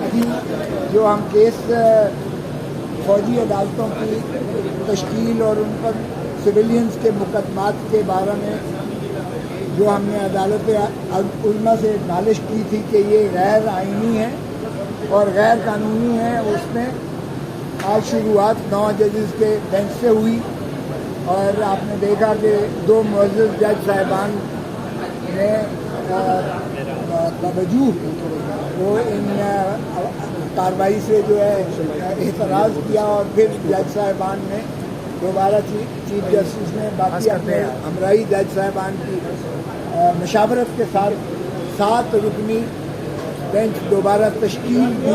ابھی جو ہم کیس فوجی عدالتوں کی تشکیل اور ان پر سویلینز کے مقدمات کے بارے میں جو ہم نے عدالت عظمیٰ سے نالش کی تھی کہ یہ غیر آئینی ہے اور غیر قانونی ہے، اس میں آج شروعات 9 ججز کے بینچ سے ہوئی، اور آپ نے دیکھا کہ 2 معزز جج صاحبان نے باوجود وہ ان کارروائی سے جو ہے اعتراض کیا، اور پھر جج صاحبان نے دوبارہ چیف جسٹس نے باقی اپنے ہمراہی جج صاحبان کی مشاورت کے ساتھ 7 رکنی بینچ دوبارہ تشکیل دی۔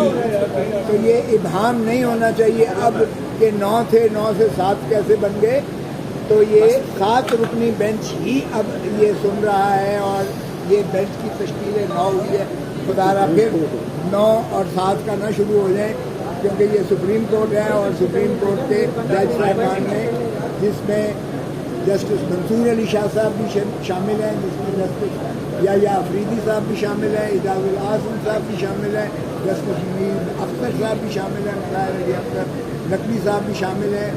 تو یہ ابہام نہیں ہونا چاہیے اب کہ 9 تھے، 9 سے 7 کیسے بن گئے، تو یہ 7 رکنی بینچ ہی اب یہ سن رہا ہے، اور یہ بینچ کی تشکیل 9 ہوئی ہے۔ خدا را پھر 9 اور 7 کا نہ شروع ہو جائیں، کیونکہ یہ سپریم کورٹ ہے، اور سپریم کورٹ کے جج صاحبان نے، جس میں جسٹس منصور علی شاہ صاحب بھی شامل ہیں، جس میں جسٹس یا افریدی صاحب بھی شامل ہیں، اعجاز الحسن صاحب بھی شامل ہیں، جسٹس منیر اختر صاحب بھی شامل ہیں، مظاہر علی اختر نقوی صاحب بھی شامل ہیں،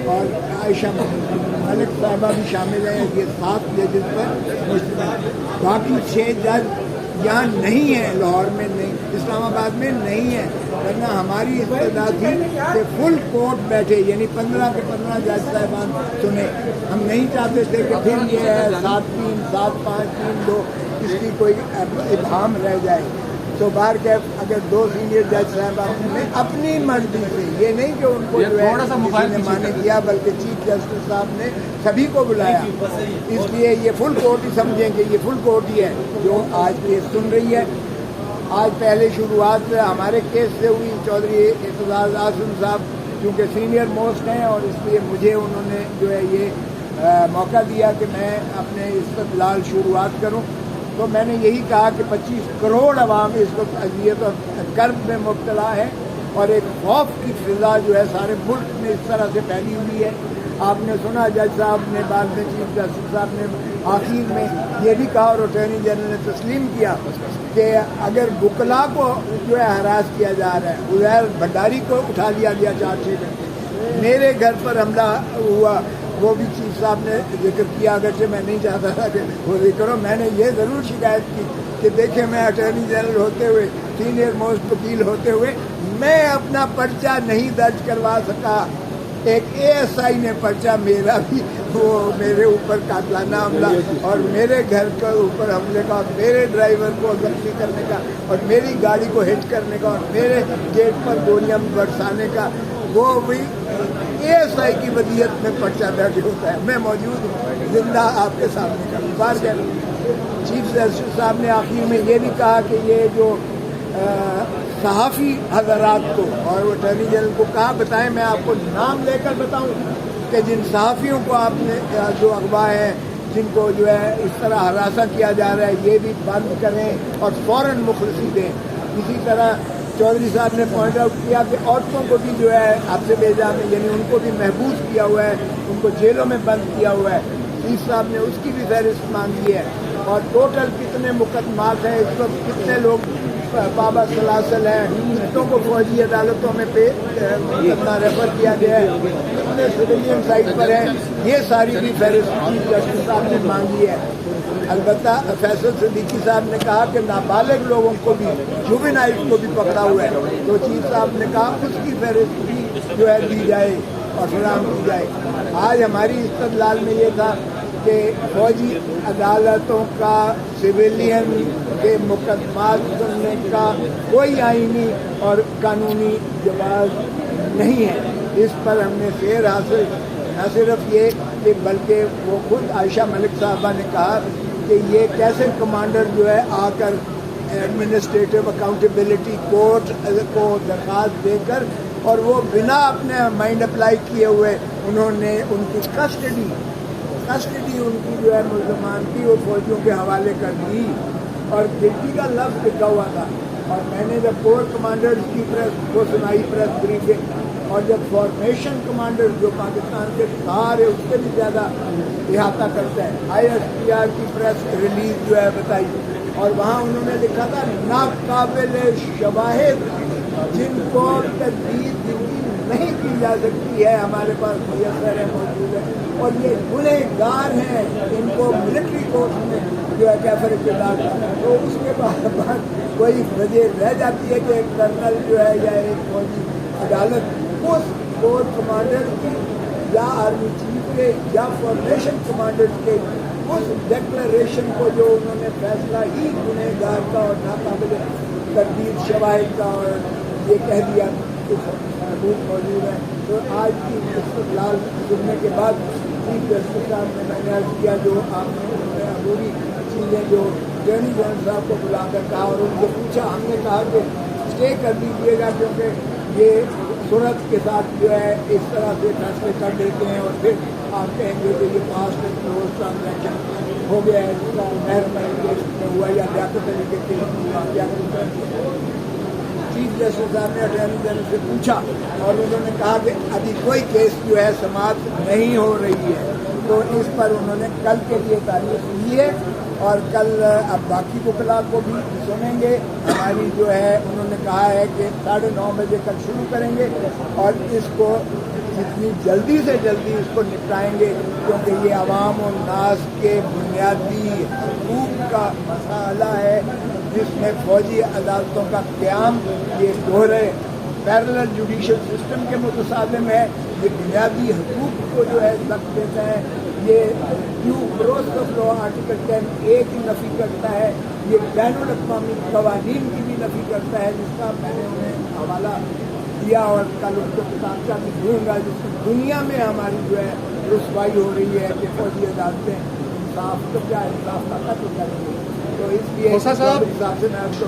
اور عائشہ ملک صاحبہ بھی شامل ہیں۔ یہ 7 ججز پر مشتمل، باقی 6 جج یہاں نہیں ہیں، لاہور میں نہیں، اسلام آباد میں نہیں ہے، ورنہ ہماری استدعا تھی کہ فل کورٹ بیٹھے، یعنی 15 کے 15 جج صاحبان سنے۔ ہم نہیں چاہتے تھے کہ پھر یہ ہے 7-3 7-5 3-2 اس کی کوئی ابہام رہ جائے۔ تو بہر کیف اگر 2 سینئر جج صاحبان نے اپنی مرضی سے، یہ نہیں کہ ان کو جو ہے کسی نے مانے کیا، بلکہ چیف جسٹس صاحب نے سبھی کو بلایا، اس لیے یہ فل کورٹ ہی سمجھیں کہ یہ فل کورٹ ہی ہے جو آج کیس سن رہی ہے۔ آج پہلے شروعات ہمارے کیس سے ہوئی، چودھری اعتزاز اعظم صاحب کیونکہ سینئر موسٹ ہیں، اور اس لیے مجھے انہوں نے جو ہے یہ موقع دیا کہ میں اپنے استدلال شروعات کروں۔ تو میں نے یہی کہا کہ 25 کروڑ عوام اس وقت اذیت اور کرب میں مبتلا ہے، اور ایک خوف کی فضا جو ہے سارے ملک میں اس طرح سے پھیلی ہوئی ہے۔ آپ نے سنا جج صاحب نے بعد میں چیف جسٹس صاحب نے آخر میں یہ بھی کہا، اور اٹارنی جنرل نے تسلیم کیا کہ اگر وکلا کو جو ہے ہراس کیا جا رہا ہے، عزیر بھنڈاری کو اٹھا لیا گیا 4-6 گھنٹے، میرے گھر پر حملہ ہوا، وہ بھی چیف صاحب نے ذکر کیا، اگرچہ میں نہیں چاہتا تھا کہ وہ ذکر ہو۔ میں نے یہ ضرور شکایت کی کہ دیکھیں میں اٹارنی جنرل ہوتے ہوئے، سینئر موسٹ وکیل ہوتے ہوئے، میں اپنا پرچہ نہیں درج کروا سکا، ایک ASI نے پرچہ میرا بھی، وہ میرے اوپر قاتلانہ حملہ اور میرے گھر کے اوپر حملے کا، اور میرے ڈرائیور کو زخمی کرنے کا، اور میری گاڑی کو ہٹ کرنے کا، اور میرے گیٹ پر گولیاں برسانے کا، وہ بھی ASI کی ودیت میں پرچہ درج ہوتا ہے۔ میں موجود ہوں، زندہ آپ کے سامنے کا بار کیا۔ چیف جسٹس صاحب نے آخر میں یہ بھی کہا کہ یہ جو صحافی حضرات کو اور اٹارنی جنرل کو کہا بتائیں، میں آپ کو نام لے کر بتاؤں کہ جن صحافیوں کو آپ نے جو اغوا ہے، جن کو جو ہے اس طرح ہراساں کیا جا رہا ہے، یہ بھی بند کریں اور فوراً مخلصی دیں۔ اسی طرح چودھری صاحب نے پوائنٹ آؤٹ کیا کہ عورتوں کو بھی جو ہے آپ سے بیجا میں، یعنی ان کو بھی محبوس کیا ہوا ہے، ان کو جیلوں میں بند کیا ہوا ہے۔ چیف صاحب نے اس کی بھی فہرست مانگی ہے، اور ٹوٹل کتنے مقدمات ہیں اس وقت، کتنے لوگ بابا سلاسل ہیں، کتنوں کو فوجی عدالتوں میں مقدمہ ریفر کیا گیا ہے، کتنے سویلین سائٹ پر ہیں، یہ ساری بھی فہرست چیف جسٹس صاحب نے مانگی ہے۔ البتہ فیصل صدیقی صاحب نے کہا کہ نابالغ لوگوں کو بھی، جوونائل کو بھی پکڑا ہوا ہے، تو چیف صاحب نے کہا اس کی فہرست بھی جو ہے دی جائے اور فراہم کی جائے۔ آج ہماری استدلال میں یہ تھا کہ فوجی عدالتوں کا سویلین کے مقدمات سننے کا کوئی آئینی اور قانونی جواز نہیں ہے۔ اس پر ہم نے فیر حاصل، نہ صرف یہ کہ بلکہ وہ خود عائشہ ملک صاحبہ نے کہا کہ یہ کیسے کمانڈر جو ہے آ کر ایڈمنسٹریٹو اکاؤنٹیبلٹی کورٹ کو درخواست دے کر، اور وہ بنا اپنے مائنڈ اپلائی کیے ہوئے انہوں نے ان کی کسٹڈی ان کی جو ہے ملزمان کی وہ فوجیوں کے حوالے کر دی، اور گلٹی کا لفظ لکھا ہوا تھا۔ اور میں نے جب کور کمانڈرز کی پریس کو سنائی پریس بریفنگ، اور جب فارمیشن کمانڈر جو پاکستان کے سارے اس سے بھی زیادہ احاطہ کرتا ہے، ISPR کی پریس ریلیز جو ہے بتائی، اور وہاں انہوں نے لکھا تھا ناقابل شواہد جن کو تجدید نہیں کی جا سکتی ہے ہمارے پاس میسر ہے، موجود ہے، اور یہ گنہگار ہیں، ان کو ملٹری کورٹ میں جو ہے کیفر اقتدار کا، تو اس کے بعد کوئی وجہ رہ جاتی ہے کہ ایک کرنل جو ہے یا ایک فوجی عدالت اس کورٹ کمانڈر کی یا آرمی چیف کے یا فارمیشن کمانڈر کے اس ڈکلریشن کو جو انہوں نے فیصلہ ہی گنہگار کا اور ناقابل تردید شواہد کا اور یہ کہہ دیا کچھ ثبوت موجود ہے، تو آج کی استدلال سننے کے بعد چیف جسٹس صاحب نے میں نے عرض کیا جو آپ نے عبوری چیزیں جو اٹارنی جنرل صاحب کو بلا کر کہا اور ان سے پوچھا، ہم نے کہا کہ اسٹے کر دیجیے گا کیونکہ یہ صورت کے ساتھ جو ہے اس طرح سے فیصلے کر دیتے ہیں اور پھر آپ کہیں گے کہ یہ پاسٹ اینڈ کلوز ٹرانزیکشن ہو گیا ہے، جس کا مہربانی کیس میں ہوا یا لیاقت علی کے کیس میں ہوا یا چیف جسٹس صاحب نے اٹارنی جنرل سے پوچھا اور انہوں نے کہا کہ ابھی کوئی کیس جو ہے سماعت نہیں ہو رہی ہے، تو اس پر انہوں نے کل کے لیے تاریخ لی ہے اور کل اب باقی وکلاء کو بھی سنیں گے۔ ہماری جو ہے انہوں نے کہا ہے کہ 9:30 بجے تک شروع کریں گے اور اس کو جتنی جلدی سے جلدی اس کو نپٹائیں گے، کیونکہ یہ عوام و الناس کے بنیادی حقوق کا مسئلہ ہے جس میں فوجی عدالتوں کا قیام یہ دوہرے پیرلل جوڈیشل سسٹم کے متصادم ہے، یہ بنیادی حقوق کو جو ہے ضبط دیتا ہے، یہ due process of law article 10A کی نفی کرتا ہے، یہ بین الاقوامی قوانین کی بھی نفی کرتا ہے، جس کا میں نے انہیں حوالہ دیا اور کل ان کو کتابچہ بھی دوں گا، جس کی دنیا میں ہماری جو ہے رسوائی ہو رہی ہے کہ فوجی عدالتیں انصاف کا انصاف کا قتل کر رہی ہے، تو اس لیے حساب سے میں آپ کو